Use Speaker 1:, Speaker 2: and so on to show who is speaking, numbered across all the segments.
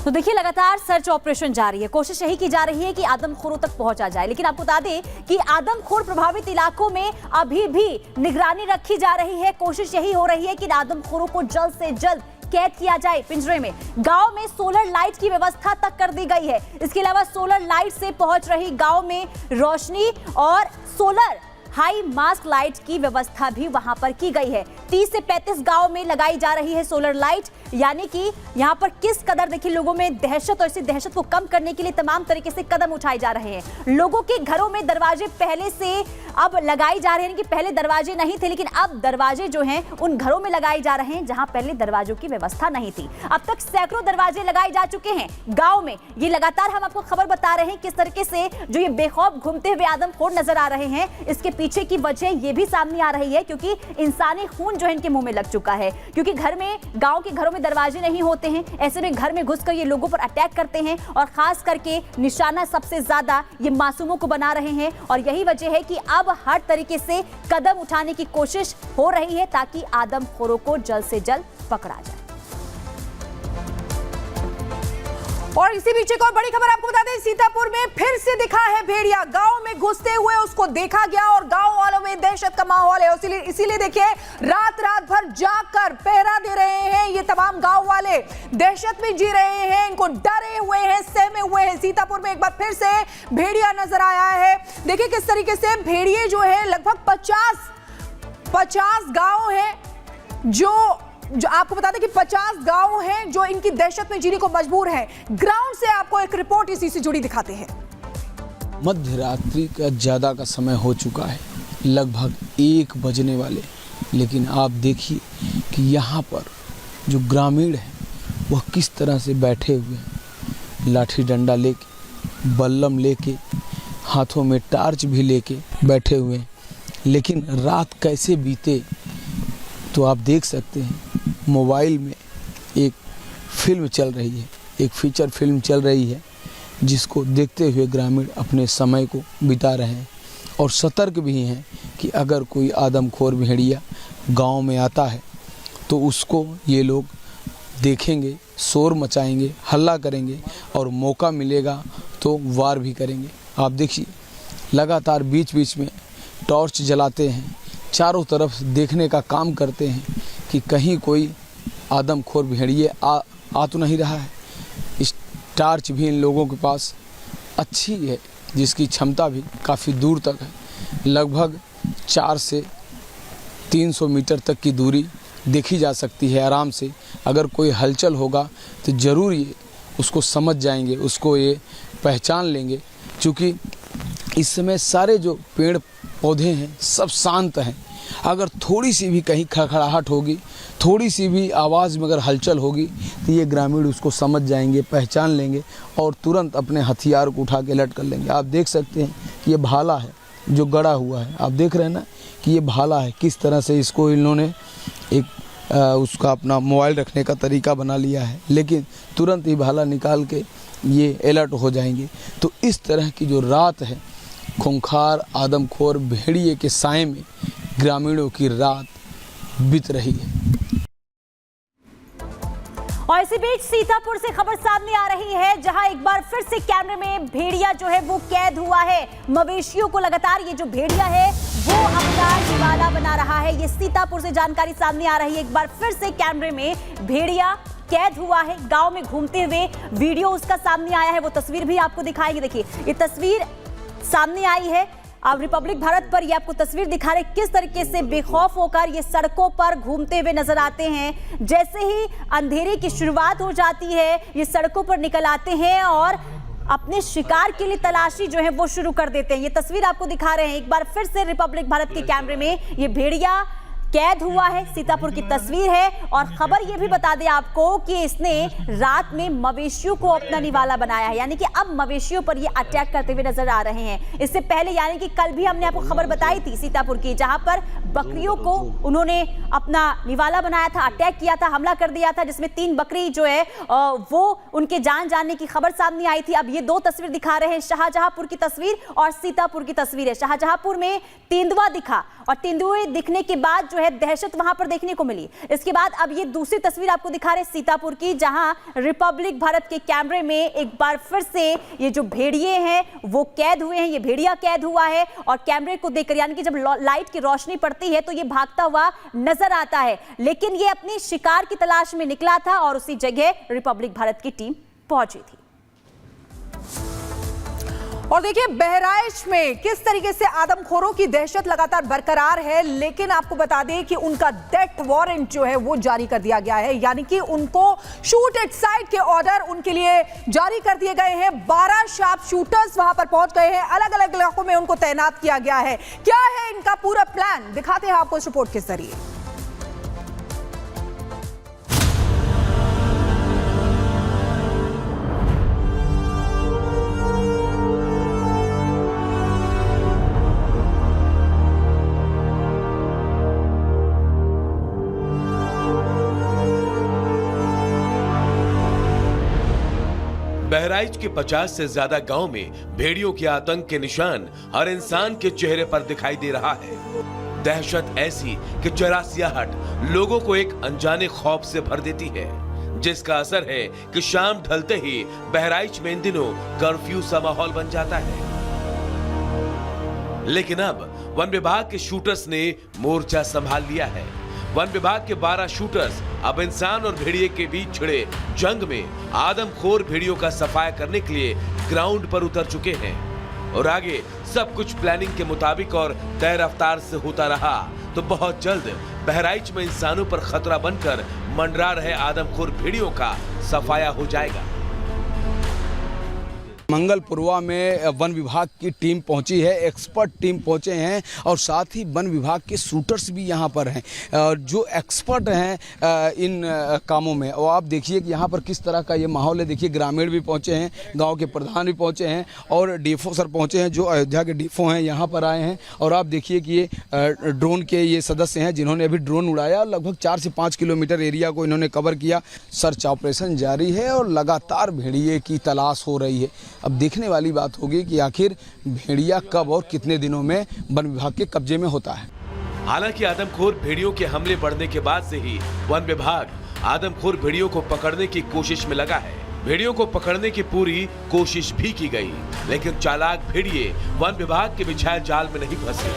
Speaker 1: तो देखिए लगातार सर्च ऑपरेशन जारी है। कोशिश यही की जा रही है कि आदमखोरों तक पहुंचा जाए, लेकिन आपको बता दें कि आदमखोर प्रभावित इलाकों में अभी भी निगरानी रखी जा रही है। कोशिश यही हो रही है कि आदमखोरों को जल्द से जल्द कैद किया जाए पिंजरे में। गांव में सोलर लाइट की व्यवस्था तक कर दी गई है। इसके अलावा सोलर लाइट से पहुंच रही गांव में रोशनी और सोलर हाई मास्क लाइट की व्यवस्था भी वहां पर की गई है। 30 से 35 गांव में लगाई जा रही है सोलर लाइट, यानी कि यहां पर किस कदर देखिए लोगों में दहशत, और इसी दहशत को कम करने के लिए तमाम तरीके से कदम उठाए जा रहे हैं। लोगों के घरों में दरवाजे पहले से अब लगाए जा रहे हैं कि पहले दरवाजे नहीं थे, लेकिन अब दरवाजे जो हैं उन घरों में लगाए जा रहे हैं जहां पहले दरवाजों की व्यवस्था नहीं थी। अब तक सैकड़ों दरवाजे लगाए जा चुके हैं गांव में। ये लगातार हम आपको खबर बता रहे हैं किस तरीके से जो ये बेखौफ घूमते हुए आदमखोर नजर आ रहे हैं। इसके पीछे की वजह ये भी सामने आ रही है क्योंकि इंसानी खून जो है इनके मुंह में लग चुका है, क्योंकि घर में, गांव के घरों में दरवाजे नहीं होते हैं। ऐसे में घर में घुसकर ये लोगों पर अटैक करते हैं और खास करके निशाना सबसे ज्यादा ये मासूमों को बना रहे हैं। और यही वजह है कि अब हर तरीके से कदम उठाने की कोशिश हो रही है ताकि आदमखोरों को जल्द से जल्द पकड़ा जाए।
Speaker 2: और इसी बीच एक और बड़ी खबर आपको बता दें, सीतापुर में फिर से दिखा है भेड़िया। गांव में घुसते हुए उसको देखा गया और गांव वालों में दहशत का माहौल है। इसीलिए देखिए रात भर जागकर पहरा दे रहे हैं ये तमाम गांव वाले। दहशत में जी रहे हैं, इनको डरे हुए हैं, सहमे हुए हैं। सीतापुर में एक बार फिर से भेड़िया नजर आया है। देखिए किस तरीके से भेड़िए जो है लगभग 50 गांव है जो आपको बता दें कि 50 गांव हैं जो इनकी दहशत में जीने को मजबूर हैं। ग्राउंड से आपको एक रिपोर्ट इसी से जुड़ी दिखाते हैं।
Speaker 3: मध्य रात्रि का ज़्यादा का समय हो चुका है, लगभग 1 बजने वाले, लेकिन आप देखिए कि यहाँ पर जो ग्रामीण हैं वह किस तरह से बैठे हुए हैं, लाठी डंडा लेके, बल्लम लेके, हाथों में टार्च भी लेके बैठे हुए हैं। लेकिन रात कैसे बीते तो आप देख सकते हैं, मोबाइल में एक फिल्म चल रही है, एक फीचर फिल्म चल रही है जिसको देखते हुए ग्रामीण अपने समय को बिता रहे हैं और सतर्क भी हैं कि अगर कोई आदमखोर भेड़िया गांव में आता है तो उसको ये लोग देखेंगे, शोर मचाएंगे, हल्ला करेंगे और मौका मिलेगा तो वार भी करेंगे। आप देखिए लगातार बीच बीच में टॉर्च जलाते हैं, चारों तरफ देखने का काम करते हैं कि कहीं कोई आदमखोर भेड़िए आ तो नहीं रहा है। इस टार्च भी इन लोगों के पास अच्छी है जिसकी क्षमता भी काफ़ी दूर तक है, लगभग 400 से 300 मीटर तक की दूरी देखी जा सकती है आराम से। अगर कोई हलचल होगा तो ज़रूर ये उसको समझ जाएंगे, उसको ये पहचान लेंगे, क्योंकि इस समय सारे जो पेड़ पौधे हैं सब शांत हैं। अगर थोड़ी सी भी कहीं खड़खड़ाहट होगी, थोड़ी सी भी आवाज़ में अगर हलचल होगी तो ये ग्रामीण उसको समझ जाएंगे, पहचान लेंगे और तुरंत अपने हथियार को उठा के अलर्ट कर लेंगे। आप देख सकते हैं ये भाला है जो गड़ा हुआ है, आप देख रहे हैं ना कि ये भाला है, किस तरह से इसको इन्होंने एक उसका अपना मोबाइल रखने का तरीका बना लिया है, लेकिन तुरंत ही भाला निकाल के ये अलर्ट हो जाएंगे। तो इस तरह की जो रात है, खूंखार आदमखोर भेड़िए के साए में ग्रामीणों की रात बीत रही है।
Speaker 1: और इसी बीच सीतापुर से खबर सामने आ रही है जहां एक बार फिर से कैमरे में भेड़िया जो है वो कैद हुआ है। मवेशियों को लगातार ये जो भेड़िया है वो अपना निवाला बना रहा है। ये सीतापुर से जानकारी सामने आ रही है, एक बार फिर से कैमरे में भेड़िया कैद हुआ है। गांव में घूमते हुए वीडियो उसका सामने आया है, वो तस्वीर भी आपको दिखाएंगे। देखिए ये तस्वीर सामने आई है, अब रिपब्लिक भारत पर ये आपको तस्वीर दिखा रहे किस तरीके से बेखौफ होकर ये सड़कों पर घूमते हुए नजर आते हैं। जैसे ही अंधेरे की शुरुआत हो जाती है ये सड़कों पर निकल आते हैं और अपने शिकार के लिए तलाशी जो है वो शुरू कर देते हैं। ये तस्वीर आपको दिखा रहे हैं एक बार फिर से रिपब्लिक भारत के कैमरे में, ये भेड़िया कैद हुआ है। सीतापुर की तस्वीर है और खबर ये भी बता दें आपको कि इसने रात में मवेशियों को अपना निवाला बनाया है, यानी कि अब मवेशियों पर ये अटैक करते हुए नजर आ रहे हैं। इससे पहले यानी कि कल भी हमने आपको खबर बताई थी सीतापुर की, जहां पर बकरियों को उन्होंने अपना निवाला बनाया था, अटैक किया था, हमला कर दिया था, जिसमें 3 बकरी जो है वो उनके जान जाने की खबर सामने आई थी। अब ये 2 तस्वीर दिखा रहे हैं, शाहजहांपुर की तस्वीर और सीतापुर की तस्वीर है। शाहजहांपुर में तेंदुआ दिखा और तेंदुए दिखने के बाद जो है दहशत वहां पर देखने को मिली। इसके बाद अब ये दूसरी तस्वीर आपको दिखा रहे सीतापुर की, जहां रिपब्लिक भारत के कैमरे में एक बार फिर से ये जो भेड़िए हैं वो कैद हुए हैं, ये भेड़िया कैद हुआ है और कैमरे को देखकर, यानी कि जब लाइट की रोशनी पड़ती है तो ये भागता हुआ नजर आता है, लेकिन ये अपनी शिकार की तलाश में निकला था और उसी जगह रिपब्लिक भारत की टीम पहुंची थी।
Speaker 2: और देखिए बहराइच में किस तरीके से आदमखोरों की दहशत लगातार बरकरार है, लेकिन आपको बता दें कि उनका डेथ वारंट जो है वो जारी कर दिया गया है, यानी कि उनको शूट एट साइट के ऑर्डर उनके लिए जारी कर दिए गए हैं। 12 शार्प शूटर्स वहां पर पहुंच गए हैं, अलग अलग इलाकों में उनको तैनात किया गया है। क्या है इनका पूरा प्लान, दिखाते हैं आपको इस रिपोर्ट के जरिए।
Speaker 4: बहराइच के 50 से ज्यादा गांव में भेड़ियों के आतंक के निशान हर इंसान के चेहरे पर दिखाई दे रहा है। दहशत ऐसी कि चौरासियाहट लोगों को एक अनजाने खौफ से भर देती है, जिसका असर है कि शाम ढलते ही बहराइच में इन दिनों कर्फ्यू सा माहौल बन जाता है। लेकिन अब वन विभाग के शूटर्स ने मोर्चा संभाल लिया है। वन विभाग के 12 शूटर्स अब इंसान और भेड़िए के बीच छिड़े जंग में आदमखोर भेड़ियों का सफाया करने के लिए ग्राउंड पर उतर चुके हैं और आगे सब कुछ प्लानिंग के मुताबिक और तय रफ्तार से होता रहा तो बहुत जल्द बहराइच में इंसानों पर खतरा बनकर मंडरा रहे आदमखोर भेड़ियों का सफाया हो जाएगा।
Speaker 3: मंगलपुरवा में वन विभाग की टीम पहुंची है, एक्सपर्ट टीम पहुंचे हैं और साथ ही वन विभाग के शूटर्स भी यहां पर हैं जो एक्सपर्ट हैं इन कामों में। और आप देखिए कि यहां पर किस तरह का ये माहौल है। देखिए ग्रामीण भी पहुंचे हैं, गांव के प्रधान भी पहुंचे हैं और डीएफओ सर पहुंचे हैं, जो अयोध्या के डीएफओ हैं यहां पर आए हैं। और आप देखिए कि ये ड्रोन के ये सदस्य हैं जिन्होंने अभी ड्रोन उड़ाया। लगभग 4 से 5 किलोमीटर एरिया को इन्होंने कवर किया। सर्च ऑपरेशन जारी है और लगातार भेड़िए की तलाश हो रही है। अब देखने वाली बात होगी कि आखिर भेड़िया कब और कितने दिनों में वन विभाग के कब्जे में होता है।
Speaker 4: हालांकि आदमखोर भेड़ियों के हमले बढ़ने के बाद से ही वन विभाग आदमखोर भेड़ियों को पकड़ने की कोशिश में लगा है। भेड़ियों को पकड़ने की पूरी कोशिश भी की गई, लेकिन चालाक भेड़िए वन विभाग के बिछाए जाल में नहीं फंसे,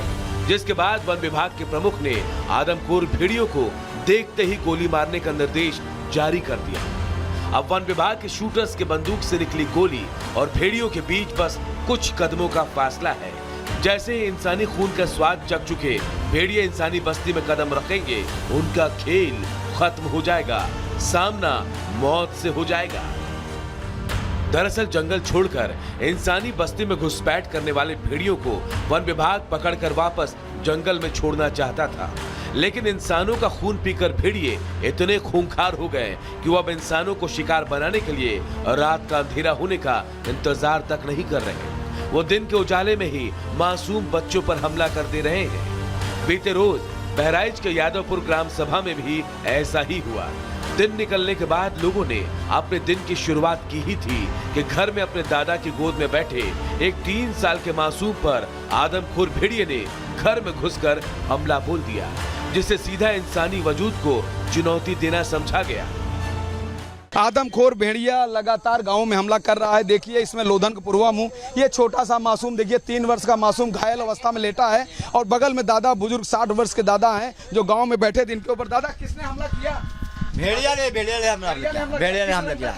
Speaker 4: जिसके बाद वन विभाग के प्रमुख ने आदमखोर भेड़ियों को देखते ही गोली मारने का निर्देश जारी कर दिया। अब वन विभाग के शूटर्स के बंदूक से निकली गोली और भेड़ियों के बीच बस कुछ कदमों का फासला है। जैसे ही इंसानी खून का स्वाद चख चुके भेड़िए इंसानी बस्ती में कदम रखेंगे, उनका खेल खत्म हो जाएगा, सामना मौत से हो जाएगा। दरअसल जंगल छोड़कर इंसानी बस्ती में घुसपैठ करने वाले भेड़ियों को वन विभाग पकड़कर वापस जंगल में छोड़ना चाहता था, लेकिन इंसानों का खून पीकर भेड़िए इतने खूंखार हो गए कि वो अब इंसानों को शिकार बनाने के लिए रात का अंधेरा होने का इंतजार तक नहीं कर रहे। वो दिन के उजाले में ही मासूम बच्चों पर हमला कर दे रहे हैं। बीते रोज बहराइच के यादवपुर ग्राम सभा में भी ऐसा ही हुआ। दिन निकलने के बाद लोगों ने अपने दिन की शुरुआत की ही थी कि घर में अपने दादा की गोद में बैठे एक 3 साल के मासूम पर आदमखोर भेड़िए ने घर में घुसकर हमला बोल दिया, जिसे सीधा इंसानी वजूद को चुनौती देना समझा गया।
Speaker 3: आदमखोर भेड़िया लगातार गांव में हमला कर रहा है। देखिए इसमें लोधन का पूर्वा मुंह, ये छोटा सा मासूम देखिए 3 वर्ष का मासूम घायल अवस्था में लेटा है और बगल में दादा बुजुर्ग 60 वर्ष के दादा हैं जो गांव में बैठे थे। इनके ऊपर दादा किसने हमला किया?
Speaker 5: भेड़िया ने हमला किया।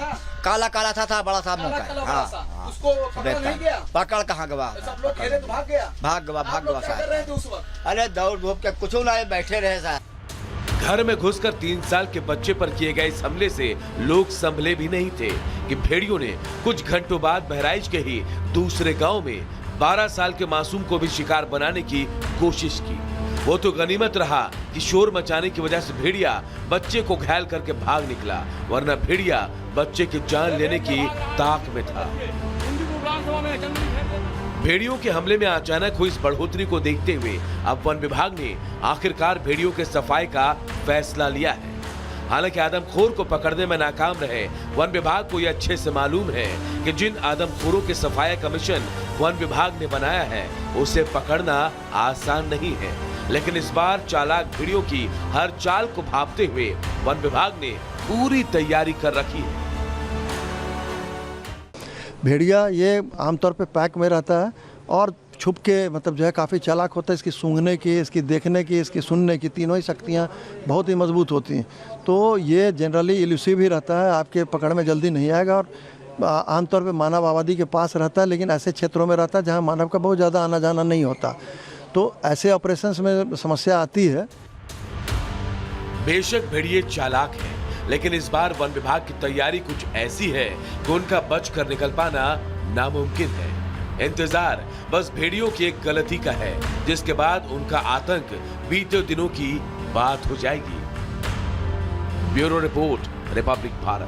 Speaker 5: काला काला था बड़ा सा मुंह का। हाँ,
Speaker 3: उसको पकड़ नहीं गया?
Speaker 5: पकड़ कहाँ गवा?
Speaker 3: सब लोग खेले तो भाग गया?
Speaker 5: भाग गवा साहब। अरे दौड़ धूप के कुछ ना बैठे रहे साहब।
Speaker 4: घर में घुसकर 3 साल के बच्चे पर किए गए इस हमले से लोग संभले भी नहीं थे कि भेड़ियों ने कुछ घंटों बाद बहराइच के ही दूसरे गांव में 12 साल के मासूम को भी शिकार बनाने की कोशिश की। वो तो गनीमत रहा कि शोर मचाने की वजह से भेड़िया बच्चे को घायल करके भाग निकला, वरना भेड़िया बच्चे की जान लेने की ताक में था। भेड़ियों के हमले में अचानक हुई इस बढ़ोतरी को देखते हुए अब वन विभाग ने आखिरकार भेड़ियों के सफाई का फैसला लिया है। हालांकि आदमखोर को पकड़ने में नाकाम रहे वन विभाग को यह अच्छे से मालूम है कि जिन आदमखोरों के सफाई का मिशन वन विभाग ने बनाया है उसे पकड़ना आसान नहीं है। लेकिन इस बार चालाक भेड़ियों की हर चाल को भांपते हुए वन विभाग ने पूरी तैयारी कर रखी है।
Speaker 6: भेड़िया ये आमतौर पे पैक में रहता है और छुप के मतलब जो है काफ़ी चालाक होता है। इसकी सूंघने की, इसकी देखने की, इसकी सुनने की तीनों ही शक्तियाँ बहुत ही मजबूत होती हैं। तो ये जनरली इल्यूसिव ही रहता है, आपके पकड़ में जल्दी नहीं आएगा और आमतौर पे मानव आबादी के पास रहता है, लेकिन ऐसे क्षेत्रों में रहता है जहाँ मानव का बहुत ज़्यादा आना जाना नहीं होता। तो ऐसे ऑपरेशंस में समस्या आती है।
Speaker 4: बेशक भेड़िए चालाक हैं, लेकिन इस बार वन विभाग की तैयारी कुछ ऐसी है कि उनका बच कर निकल पाना नामुमकिन है। इंतजार बस भेड़ियों की एक गलती का है, जिसके बाद उनका आतंक बीते दिनों की बात हो जाएगी। Bureau report, Republic Bharat.